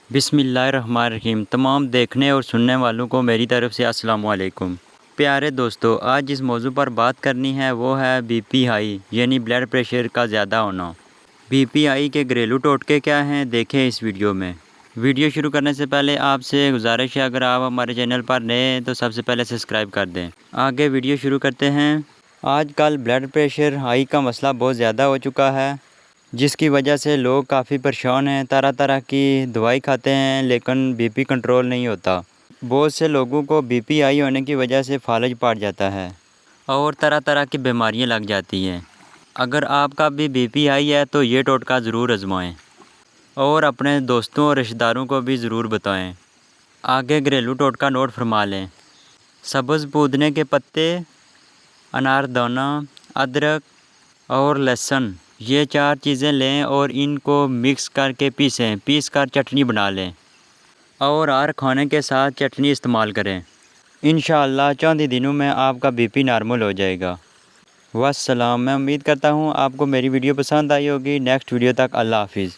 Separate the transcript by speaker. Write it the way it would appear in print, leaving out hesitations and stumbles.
Speaker 1: بسم اللہ الرحمن الرحیم۔ تمام دیکھنے اور سننے والوں کو میری طرف سے السلام علیکم۔ پیارے دوستو، آج جس موضوع پر بات کرنی ہے وہ ہے بی پی ہائی یعنی بلڈ پریشر کا زیادہ ہونا۔ بی پی ہائی کے گھریلو ٹوٹکے کیا ہیں، دیکھیں اس ویڈیو میں۔ ویڈیو شروع کرنے سے پہلے آپ سے گزارش ہے، اگر آپ ہمارے چینل پر نئے ہیں تو سب سے پہلے سبسکرائب کر دیں۔ آگے ویڈیو شروع کرتے ہیں۔ آج کل بلڈ پریشر ہائی کا مسئلہ بہت زیادہ ہو چکا ہے، جس کی وجہ سے لوگ کافی پریشان ہیں، طرح طرح کی دوائی کھاتے ہیں لیکن بی پی کنٹرول نہیں ہوتا۔ بہت سے لوگوں کو بی پی ہائی ہونے کی وجہ سے فالج پڑ جاتا ہے اور طرح طرح کی بیماریاں لگ جاتی ہیں۔ اگر آپ کا بھی بی پی ہائی ہے تو یہ ٹوٹکا ضرور آزمائیں اور اپنے دوستوں اور رشتہ داروں کو بھی ضرور بتائیں۔ آگے گھریلو ٹوٹکا نوٹ فرما لیں۔ سبز پودنے کے پتے، انار دانہ، ادرک اور لہسن، یہ 4 چیزیں لیں اور ان کو مکس کر کے پیس کر چٹنی بنا لیں اور ہر کھانے کے ساتھ چٹنی استعمال کریں۔ انشاءاللہ چند ہی دنوں میں آپ کا بی پی نارمل ہو جائے گا۔ والسلام۔ میں امید کرتا ہوں آپ کو میری ویڈیو پسند آئی ہوگی۔ نیکسٹ ویڈیو تک اللہ حافظ۔